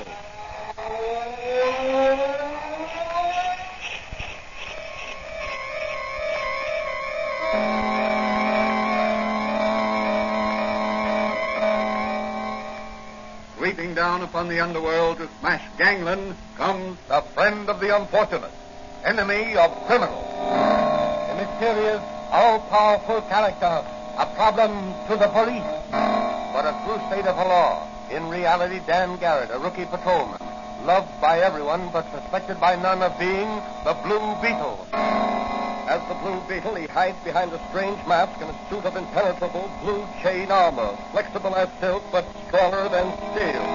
Beetle. Sweeping down upon the underworld to smash gangland comes the friend of the unfortunate, enemy of criminals. A mysterious, all-powerful character, a problem to the police, but a true state of the law. In reality, Dan Garrett, a rookie patrolman, loved by everyone but suspected by none of being the Blue Beetle. As the Blue Beetle, he hides behind a strange mask and a suit of impenetrable blue chain armor, flexible as silk but stronger than steel.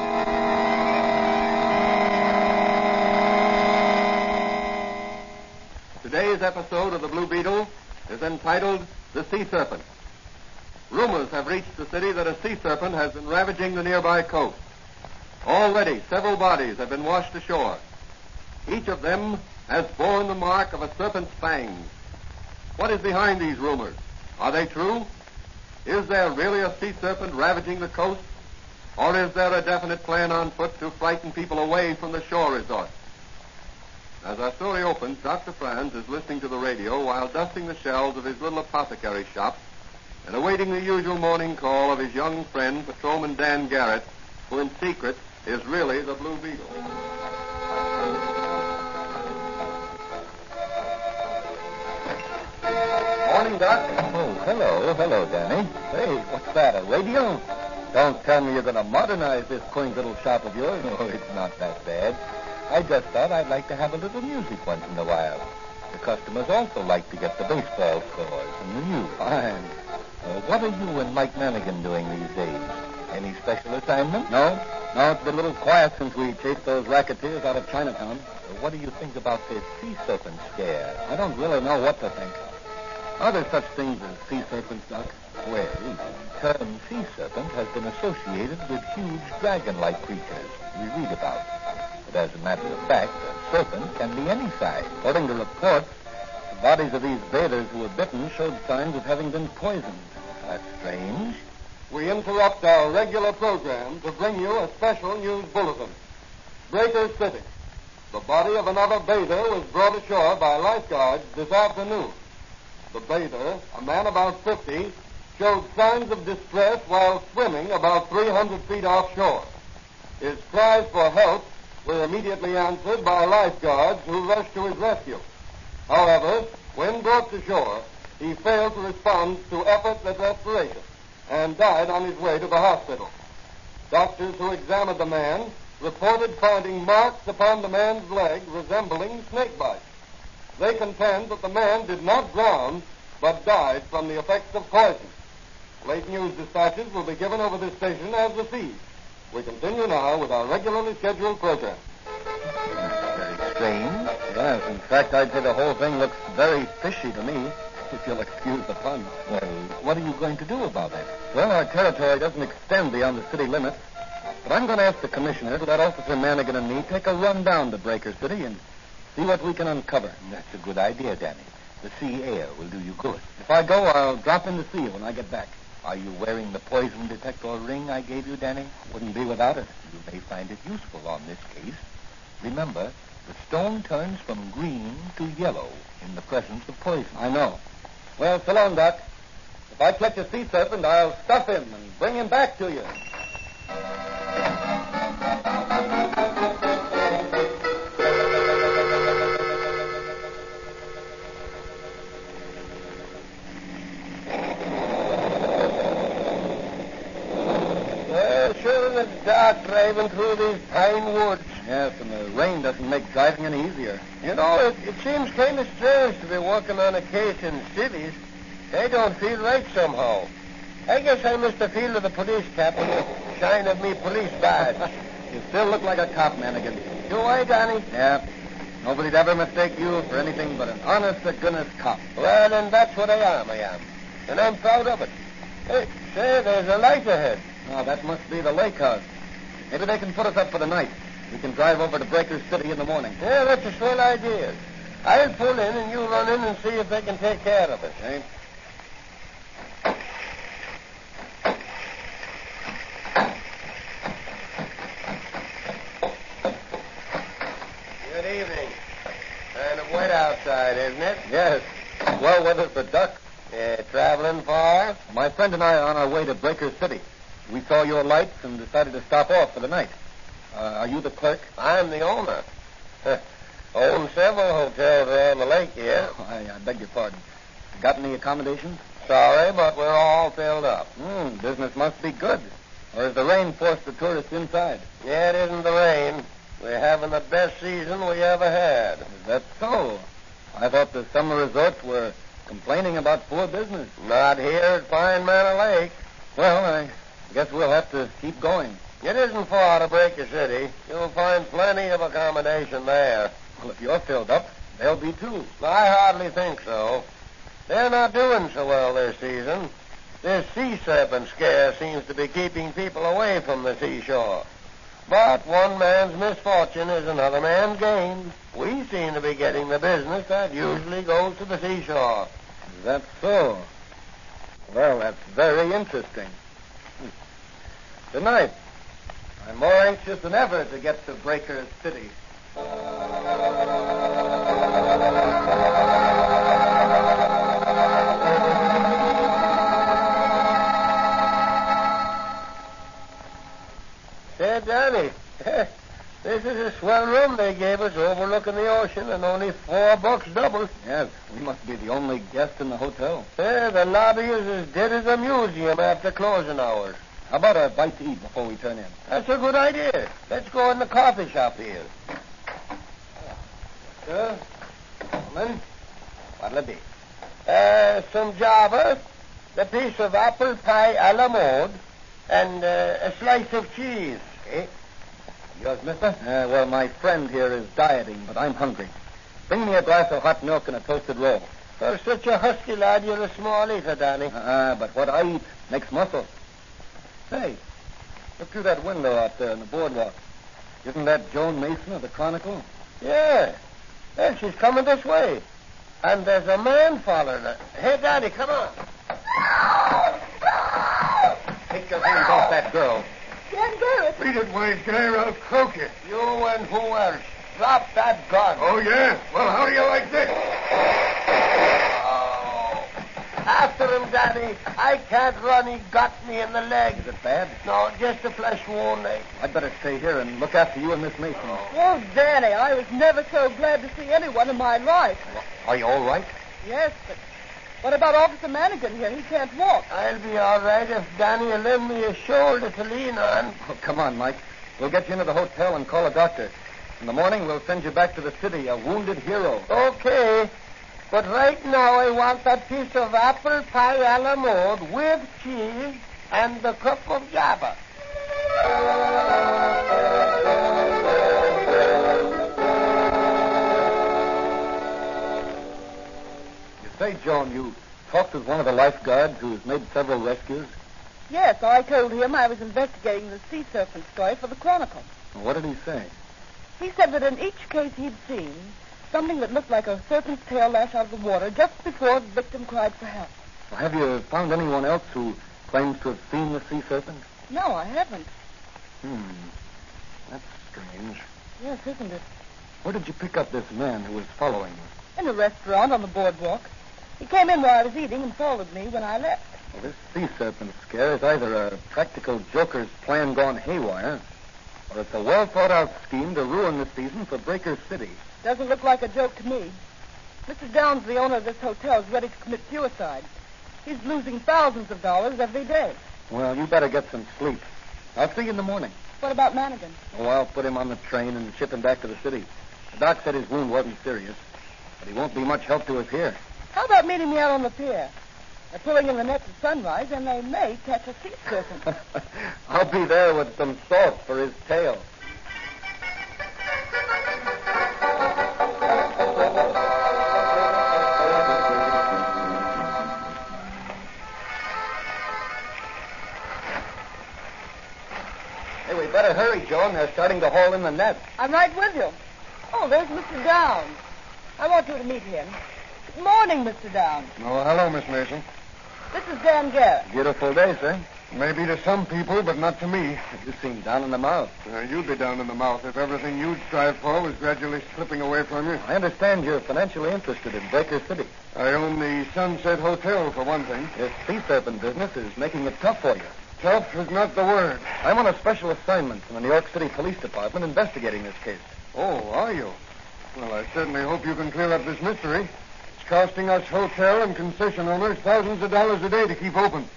Today's episode of the Blue Beetle is entitled The Sea Serpent. Rumors have reached the city that a sea serpent has been ravaging the nearby coast. Already, several bodies have been washed ashore. Each of them has borne the mark of a serpent's fangs. What is behind these rumors? Are they true? Is there really a sea serpent ravaging the coast? Or is there a definite plan on foot to frighten people away from the shore resorts? As our story opens, Dr. Franz is listening to the radio while dusting the shelves of his little apothecary shop and awaiting the usual morning call of his young friend, Patrolman Dan Garrett, who in secret is really the Blue Beetle. Morning, Doc. Oh, hello, Danny. Hey, what's that, a radio? Don't tell me you're going to modernize this quaint little shop of yours. No, it's not that bad. I just thought I'd like to have a little music once in a while. The customers also like to get the baseball scores and the news. Fine. What are you and Mike Manigan doing these days? Any special assignment? No, it's been a little quiet since we chased those racketeers out of Chinatown. What do you think about this Sea Serpent scare? I don't really know what to think. Are there such things as sea serpents, Doc? Well, the term Sea Serpent has been associated with huge dragon-like creatures we read about. But as a matter of fact, a serpent can be any size. According to reports, the bodies of these bathers who were bitten showed signs of having been poisoned. That's strange. We interrupt our regular program to bring you a special news bulletin. Breaker City. The body of another bather was brought ashore by lifeguards this afternoon. The bather, a man about 50, showed signs of distress while swimming about 300 feet offshore. His cries for help were immediately answered by lifeguards who rushed to his rescue. However, when brought to shore, he failed to respond to efforts at respiration and died on his way to the hospital. Doctors who examined the man reported finding marks upon the man's leg resembling snake bites. They contend that the man did not drown, but died from the effects of poison. Late news dispatches will be given over this station as received. We continue now with our regularly scheduled program. Very strange. Yes, in fact, I'd say the whole thing looks very fishy to me, if you'll excuse the pun. Well, what are you going to do about it? Well, our territory doesn't extend beyond the city limits, but I'm going to ask the commissioner to let Officer Manigan and me take a run down to Breaker City and see what we can uncover. That's a good idea, Danny. The sea air will do you good. If I go, I'll drop in to see you when I get back. Are you wearing the poison detector ring I gave you, Danny? Wouldn't be without it. You may find it useful on this case. Remember, the stone turns from green to yellow in the presence of poison. I know. Well, so long, Doc. If I catch a sea serpent, I'll stuff him and bring him back to you. It's dark driving through these pine woods. Yes, and the rain doesn't make driving any easier. You know, it seems kind of strange to be working on a case in cities. They don't feel right somehow. I guess I must have feel of the police cap and the shine of me police badge. You still look like a cop, Manigan. Do I, Danny? Yeah. Nobody'd ever mistake you for anything but an honest-to-goodness cop. Well, then that's what I am. And I'm proud of it. Hey, say, there's a light ahead. Oh, that must be the lake house. Maybe they can put us up for the night. We can drive over to Breaker City in the morning. Yeah, that's a swell idea. I'll pull in and you run in and see if they can take care of it. Okay. night, isn't it? Yes. Well, weather for duck. Traveling far? My friend and I are on our way to Breaker City. We saw your lights and decided to stop off for the night. Are you the clerk? I'm the owner. Own several hotels around the lake here. Oh, I beg your pardon. Got any accommodations? Sorry, but we're all filled up. Business must be good. Or has the rain forced the tourists inside? Yeah, it isn't the rain. We're having the best season we ever had. Is that so? I thought the summer resorts were complaining about poor business. Not here at Pine Manor Lake. Well, I guess we'll have to keep going. It isn't far to Breaker City. You'll find plenty of accommodation there. Well, if you're filled up, they'll be too. I hardly think so. They're not doing so well this season. This Sea Serpent scare seems to be keeping people away from the seashore. But one man's misfortune is another man's gain. We seem to be getting the business that usually goes to the seashore. Is that so? Well, that's very interesting. Good night. I'm more anxious than ever to get to Breaker City. Say, Danny, this is a swell room they gave us overlooking the ocean and only $4 double. Yes, we must be the only guest in the hotel. The lobby is as dead as a museum after closing hours. How about a bite to eat before we turn in? That's a good idea. Let's go in the coffee shop here. Sir? Gentlemen? What'll it be? Some Java, a piece of apple pie a la mode, and a slice of cheese. Okay. Yours, mister? Well, my friend here is dieting, but I'm hungry. Bring me a glass of hot milk and a toasted roll. For such a husky lad, you're a small eater, Danny. But what I eat makes muscle. Hey, look through that window out there on the boardwalk. Isn't that Joan Mason of the Chronicle? Yeah. Well, she's coming this way. And there's a man following her. Hey, Danny, come on. Take your hands off that girl. Dan Garrett. Beat it, Wade Gayer. I'll croak you. You and who else? Drop that gun. Oh, yeah? Well, how do you like this? After him, Danny. I can't run. He got me in the leg. Is it bad? No, just a flesh wound. I'd better stay here and look after you and Miss Mason. Oh, Danny, I was never so glad to see anyone in my life. Are you all right? Yes, but what about Officer Manigan here? He can't walk. I'll be all right if Danny will lend me a shoulder to lean on. Oh, come on, Mike. We'll get you into the hotel and call a doctor. In the morning, we'll send you back to the city, a wounded hero. Okay. But right now, I want that piece of apple pie a la mode with cheese and the cup of Java. You say, Joan, you talked with one of the lifeguards who's made several rescues? Yes, I told him I was investigating the Sea Serpent story for the Chronicle. Well, what did he say? He said that in each case he'd seen, something that looked like a serpent's tail lash out of the water just before the victim cried for help. Well, have you found anyone else who claims to have seen the sea serpent? No, I haven't. That's strange. Yes, isn't it? Where did you pick up this man who was following you? In a restaurant on the boardwalk. He came in while I was eating and followed me when I left. Well, this sea serpent scare is either a practical joker's plan gone haywire, or it's a well-thought-out scheme to ruin the season for Breaker City. Doesn't look like a joke to me. Mr. Downs, the owner of this hotel, is ready to commit suicide. He's losing thousands of dollars every day. Well, you better get some sleep. I'll see you in the morning. What about Manigan? Oh, I'll put him on the train and ship him back to the city. The doc said his wound wasn't serious, but he won't be much help to us here. How about meeting me out on the pier? They're pulling in the nets at sunrise, and they may catch a sea serpent. I'll be there with some salt for his tail. Hey, we better hurry, Joan. They're starting to haul in the nets. I'm right with you. Oh, there's Mr. Downs. I want you to meet him. Good morning, Mr. Downs. Oh, hello, Miss Mason. This is Dan Garrett. Beautiful day, sir. Maybe to some people, but not to me. You seem down in the mouth. You'd be down in the mouth if everything you'd strive for was gradually slipping away from you. I understand you're financially interested in Breaker City. I own the Sunset Hotel, for one thing. This Sea Serpent business is making it tough for you. Tough is not the word. I'm on a special assignment from the New York City Police Department investigating this case. Oh, are you? Well, I certainly hope you can clear up this mystery. It's costing us hotel and concession owners thousands of dollars a day to keep open.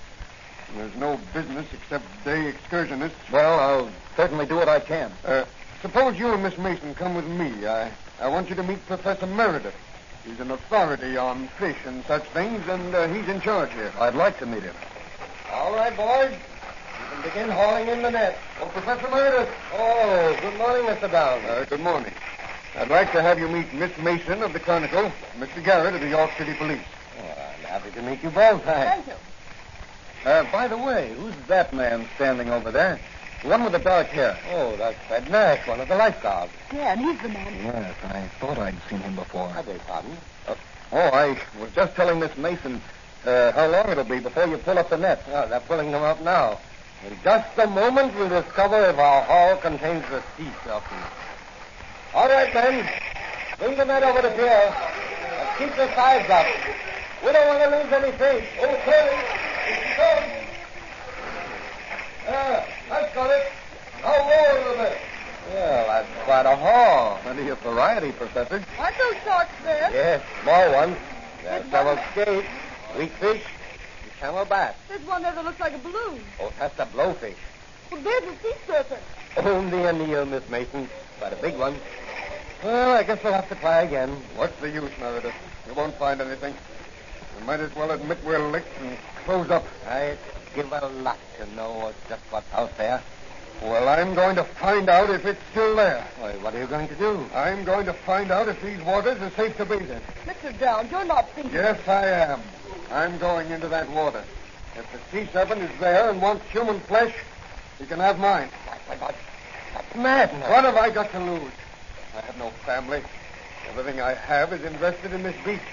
And there's no business except day excursionists. Well, I'll certainly do what I can. Suppose you and Miss Mason come with me. I want you to meet Professor Meredith. He's an authority on fish and such things, and he's in charge here. I'd like to meet him. All right, boys. You can begin hauling in the net. Oh, Professor Meredith. Oh, good morning, Mr. Downs. Good morning. I'd like to have you meet Miss Mason of the Chronicle, Mr. Garrett of the York City Police. Oh, I'm happy to meet you both. Thank you. By the way, who's that man standing over there? The one with the dark hair. Oh, that's Fred Nash, one of the lifeguards. Yeah, and he's the man. Yes, I thought I'd seen him before. I beg pardon? I was just telling Miss Mason how long it'll be before you pull up the net. Oh, they're pulling them up now. In just a moment, we'll discover if our haul contains the sea serpent. All right, men. Bring the net over the pier. Let's keep the sides up. We don't want to lose any fish. Okay. I've got it. I'll lower it a bit. Well, that's quite a haul. Plenty of variety, Professor. Aren't those sharks there? Yes, small ones. There are several skates, weak fish, and camelback. There's one there that looks like a balloon. Oh, that's a blowfish. Well, there's a sea serpent. Only a Neil, Miss Mason. But a big one. Well, I guess we'll have to try again. What's the use, Meredith? You won't find anything. We might as well admit we're licked and close up. I'd give a lot to know just what's out there. Well, I'm going to find out if it's still there. Why, what are you going to do? I'm going to find out if these waters are safe to bathe in. Mr. Downs, you're not thinking... Yes, I am. I'm going into that water. If the sea serpent is there and wants human flesh, he can have mine. That's madness. What have I got to lose? I have no family. Everything I have is invested in this beach.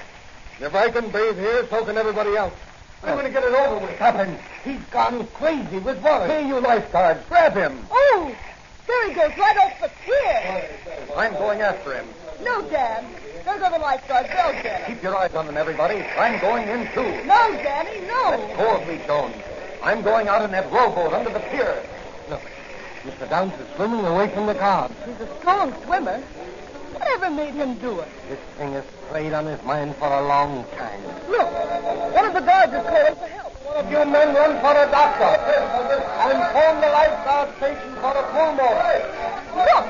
If I can bathe here, so can everybody else. I'm going to get it over with. Stop him. He's gone crazy with water. Hey, you lifeguards, grab him. Oh, there he goes, right off the pier. I'm going after him. No, Dan. There go the lifeguards. They'll get him. Keep your eyes on them, everybody. I'm going in, too. No, Danny, no. Let go of me, Jones. I'm going out in that rowboat under the pier. Look, Mr. Downs is swimming away from the guard. He's a strong swimmer. Whatever made him do it? This thing has preyed on his mind for a long time. Look, one of the guards is calling for help. One of you men run for a doctor. And phone the lifeguard station for a pulmotor. Look,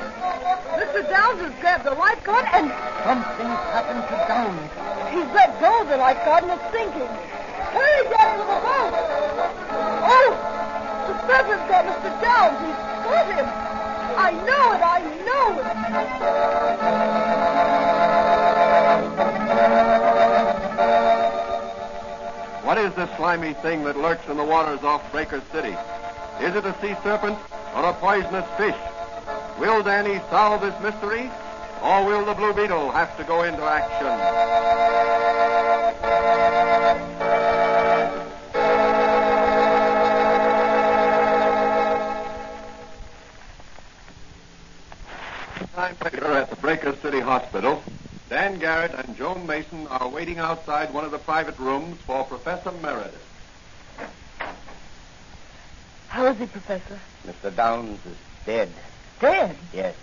Mr. Downs has grabbed the lifeguard and... Something's happened to Downs. He's let go of the lifeguard and it's sinking. Hurry, Daddy, with the boat. Oh, the serpent's got Mr. Downs. He's got him. I know it. What is this slimy thing that lurks in the waters off Breaker City? Is it a sea serpent or a poisonous fish? Will Danny solve this mystery, or will the Blue Beetle have to go into action? Time later at the Breaker City Hospital, Dan Garrett and Joan Mason are waiting outside one of the private rooms for Professor Meredith. How is he, Professor? Mr. Downs is dead. Dead? Yes.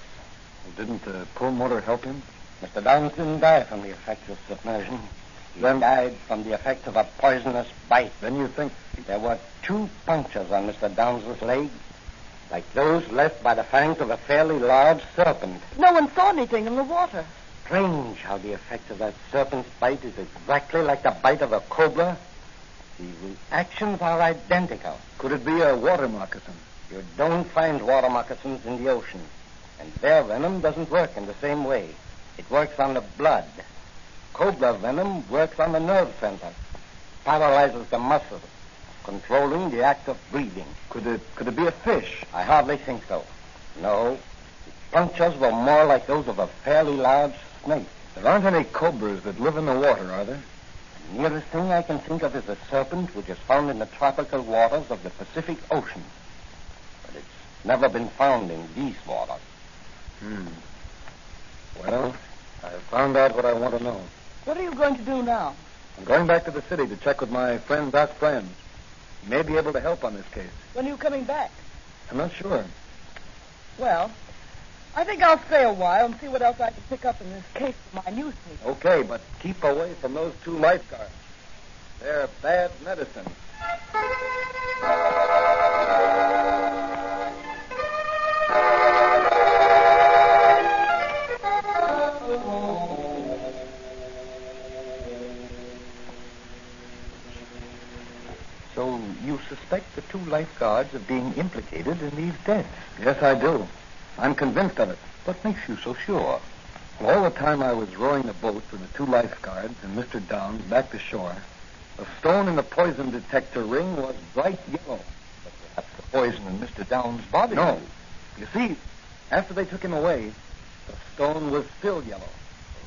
Didn't the pulmotor help him? Mr. Downs didn't die from the effects of submersion. He died from the effects of a poisonous bite. Then you think... There were 2 punctures on Mr. Downs' leg, like those left by the fangs of a fairly large serpent. No one saw anything in the water. Strange how the effect of that serpent's bite is exactly like the bite of a cobra. The reactions are identical. Could it be a water moccasin? You don't find water moccasins in the ocean, and their venom doesn't work in the same way. It works on the blood. Cobra venom works on the nerve center, paralyzes the muscles, controlling the act of breathing. Could it be a fish? I hardly think so. No. The punctures were more like those of a fairly large snake. There aren't any cobras that live in the water, are there? The nearest thing I can think of is a serpent which is found in the tropical waters of the Pacific Ocean. But it's never been found in these waters. Well, I've found out what I want to know. What are you going to do now? I'm going back to the city to check with my friend Doc Franz. He may be able to help on this case. When are you coming back? I'm not sure. Well, I think I'll stay a while and see what else I can pick up in this case for my newspaper. Okay, but keep away from those 2 lifeguards. They're bad medicine. So you suspect the 2 lifeguards of being implicated in these deaths? Yes, I do. I'm convinced of it. What makes you so sure? All the time I was rowing the boat with the 2 lifeguards and Mr. Downs back to shore, the stone in the poison detector ring was bright yellow. But perhaps the poison in Mr. Downs' body. No. You see, after they took him away, the stone was still yellow.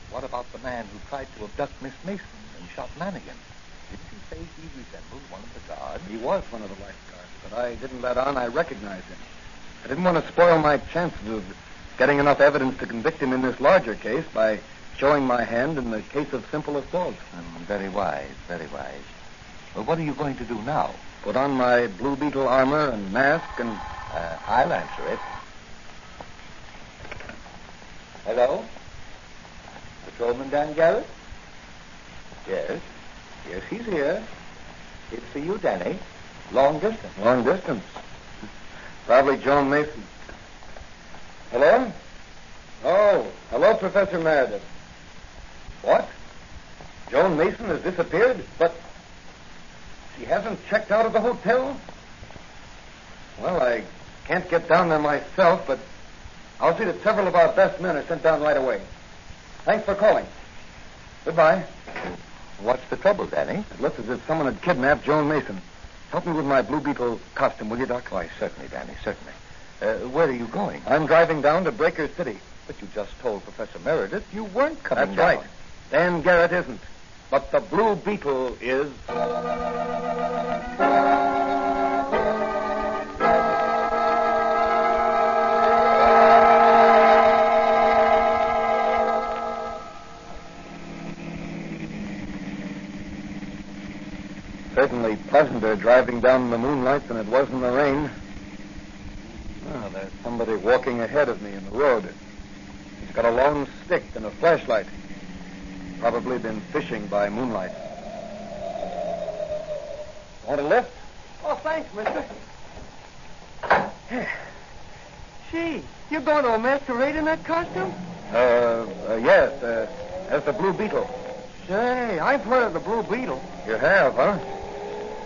What about the man who tried to abduct Miss Mason and shot Lanigan? Didn't you say he resembled one of the guards? He was one of the lifeguards, but I didn't let on I recognized him. I didn't want to spoil my chances of getting enough evidence to convict him in this larger case by showing my hand in the case of simple assault. Very wise, very wise. Well, what are you going to do now? Put on my Blue Beetle armor and mask and... I'll answer it. Hello? Patrolman Dan Garrett? Yes. Yes, he's here. It's for you, Danny. Long distance. Long distance. Probably Joan Mason. Hello? Oh, hello, Professor Meredith. What? Joan Mason has disappeared? But she hasn't checked out of the hotel? Well, I can't get down there myself, but I'll see that several of our best men are sent down right away. Thanks for calling. Goodbye. What's the trouble, Danny? It looks as if someone had kidnapped Joan Mason. Help me with my Blue Beetle costume, will you, Doc? Why, certainly, Danny, certainly. Where are you going? I'm driving down to Breaker City. But you just told Professor Meredith you weren't coming That's down. right. Dan Garrett isn't. But the Blue Beetle is. Certainly pleasanter driving down in the moonlight than it was in the rain. Oh, there's somebody walking ahead of me in the road. He's got a long stick and a flashlight. Probably been fishing by moonlight. Want a lift? Oh, thanks, mister. Gee, you're going to a masquerade in that costume? Yes, as the Blue Beetle. Say, I've heard of the Blue Beetle. You have, huh?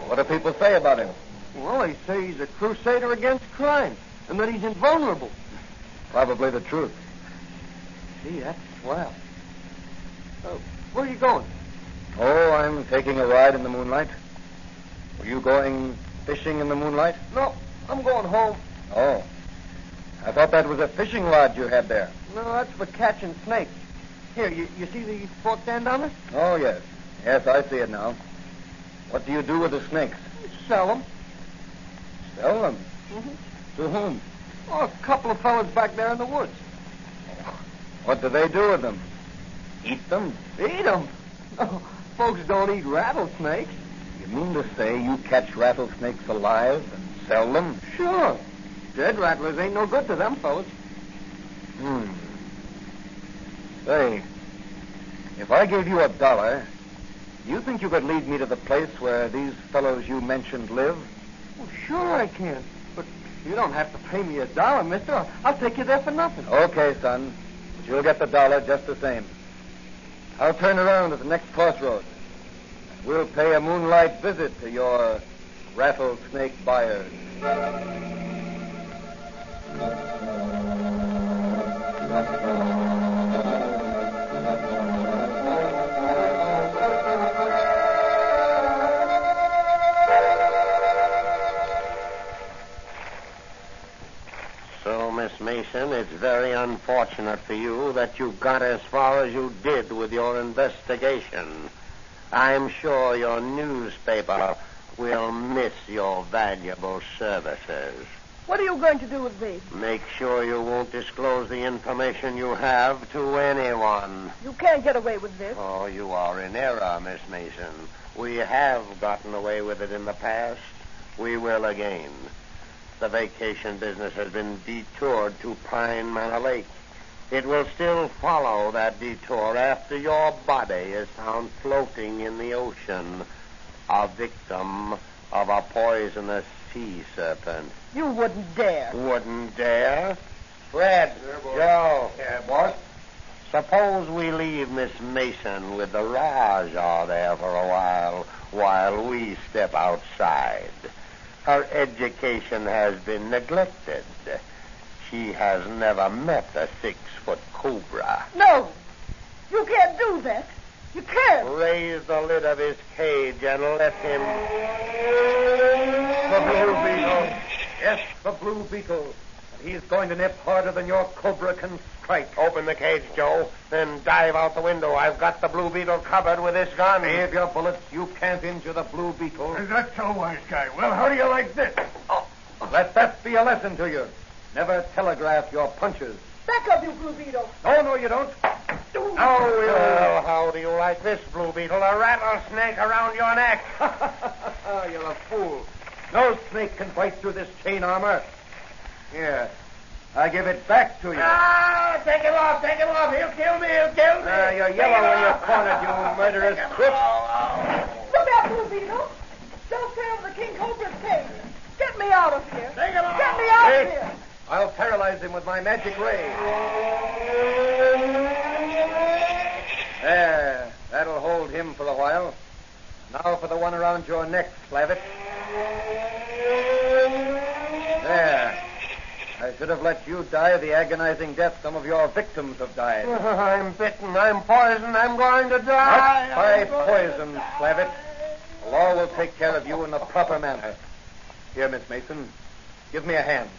What do people say about him? Well, they say he's a crusader against crime, and that he's invulnerable. Probably the truth. Gee, that's swell. Where are you going? Oh, I'm taking a ride in the moonlight. Were you going fishing in the moonlight? No, I'm going home. Oh. I thought that was a fishing rod you had there. No, that's for catching snakes. Here, you see the forked end on it? Oh, yes. Yes, I see it now. What do you do with the snakes? Sell them. Sell them? Mm-hmm. To whom? Oh, a couple of fellas back there in the woods. What do they do with them? Eat them? Eat them? No, folks don't eat rattlesnakes. You mean to say you catch rattlesnakes alive and sell them? Sure. Dead rattlers ain't no good to them fellas. Say, if I gave you $1, do you think you could lead me to the place where these fellows you mentioned live? Well, sure I can. But you don't have to pay me $1, mister. I'll take you there for nothing. Okay, son. But you'll get the $1 just the same. I'll turn around at the next crossroads. We'll pay a moonlight visit to your rattlesnake buyers. So, Miss Mason, it's very unfortunate for you that you got as far as you did with your investigation. I'm sure your newspaper will miss your valuable services. What are you going to do with me? Make sure you won't disclose the information you have to anyone. You can't get away with this. Oh, you are in error, Miss Mason. We have gotten away with it in the past. We will again. The vacation business has been detoured to Pine Manor Lake. It will still follow that detour after your body is found floating in the ocean, a victim of a poisonous sea serpent. You wouldn't dare. Wouldn't dare? Fred, Joe. Yeah, boss? Suppose we leave Miss Mason with the Rajah there for a while we step outside. Her education has been neglected. She has never met a 6-foot cobra. No. You can't do that. You can't. Raise the lid of his cage and let him... The Blue Beetle. Yes, the Blue Beetle. And he's going to nip harder than your cobra can strike. Open the cage, Joe, then dive out the window. I've got the Blue Beetle covered with this gun. Save your bullets. You can't injure the Blue Beetle. Is that so, wise guy? Well, how do you like this? Oh, let that be a lesson to you. Never telegraph your punches. Back up, you Blue Beetle. No, you don't. Well, how do you like this, Blue Beetle? A rattlesnake around your neck. You're a fool. No snake can bite through this chain armor. Here, I give it back to you. Ah, take him off. He'll kill me. You're yellow when you're cornered, you murderous crook. Look out, Blue Beetle. Don't tear over the King Cobra's cage. Get me out of here. Take him off. Get me out of Wait. here. I'll paralyze him with my magic ray. There. That'll hold him for a while. Now for the one around your neck, Slavitt. There. I should have let you die the agonizing death some of your victims have died. I'm bitten. I'm poisoned. I'm going to die. Not by poison, Slavitt. The law will take care of you in the proper manner. Here, Miss Mason, give me a hand.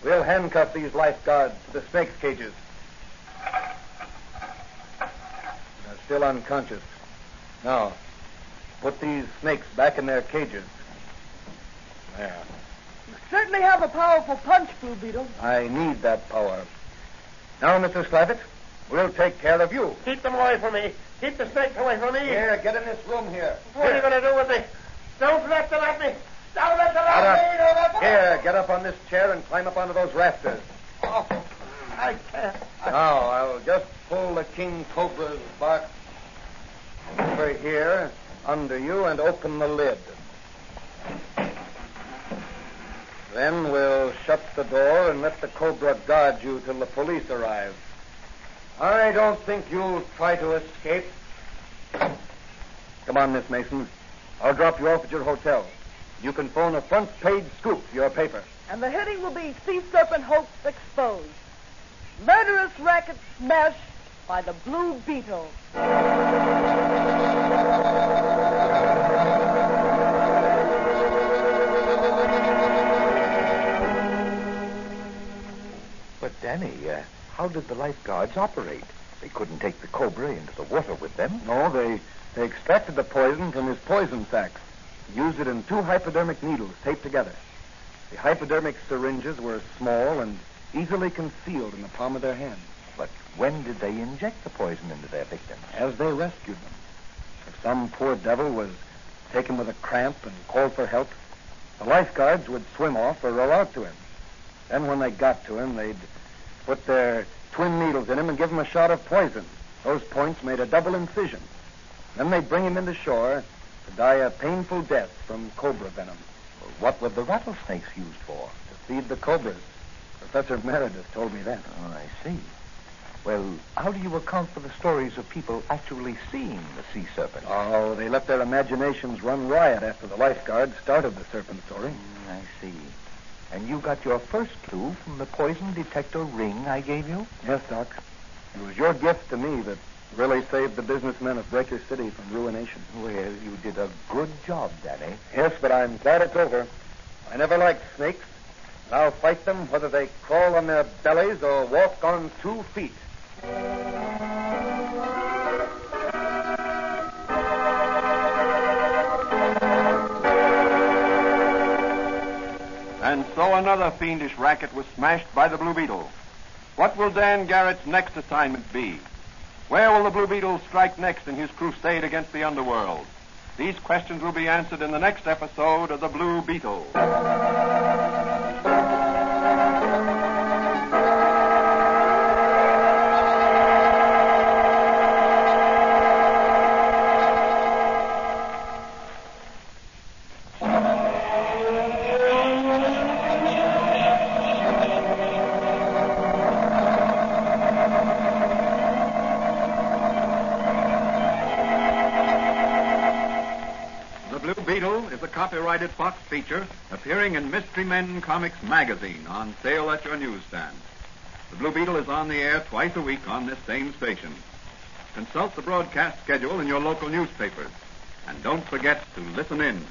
We'll handcuff these lifeguards to the snake's cages. They're still unconscious. Now, put these snakes back in their cages. There. You certainly have a powerful punch, Blue Beetle. I need that power. Now, Mr. Slavitt, we'll take care of you. Keep them away from me. Keep the snakes away from me. Here, get in this room here. What are you going to do with me? Don't let them at me. Don't let them Get at me. Don't let up. them Here, get up on this chair and climb up onto those rafters. Oh, I can't. Now, I'll just pull the King Cobra's box over here, under you, and open the lid. Then we'll shut the door and let the Cobra guard you till the police arrive. I don't think you'll try to escape. Come on, Miss Mason. I'll drop you off at your hotel. You can phone a front-page scoop for your paper. And the heading will be Sea Serpent Hoax Exposed. Murderous racket smashed by the Blue Beetle. But, Danny, how did the lifeguards operate? They couldn't take the Cobra into the water with them. No, they extracted the poison from his poison sacs. Used it in 2 hypodermic needles taped together. The hypodermic syringes were small and easily concealed in the palm of their hand. But when did they inject the poison into their victims? As they rescued them. If some poor devil was taken with a cramp and called for help, the lifeguards would swim off or row out to him. Then when they got to him, they'd put their twin needles in him and give him a shot of poison. Those points made a double incision. Then they'd bring him into shore to die a painful death from cobra venom. Well, what were the rattlesnakes used for? To feed the cobras. Professor Meredith told me that. Oh, I see. Well, how do you account for the stories of people actually seeing the sea serpent? Oh, they let their imaginations run riot after the lifeguards started the serpent story. I see. And you got your first clue from the poison detector ring I gave you? Yes, Doc. It was your gift to me that really saved the businessmen of Breaker City from ruination. Well, you did a good job, Danny. Yes, but I'm glad it's over. I never liked snakes, and I'll fight them whether they crawl on their bellies or walk on 2 feet. And so another fiendish racket was smashed by the Blue Beetle. What will Dan Garrett's next assignment be? Where will the Blue Beetle strike next in his crusade against the underworld? These questions will be answered in the next episode of the Blue Beetle. Beetle is a copyrighted Fox feature appearing in Mystery Men Comics magazine on sale at your newsstand. The Blue Beetle is on the air twice a week on this same station. Consult the broadcast schedule in your local newspapers. And don't forget to listen in.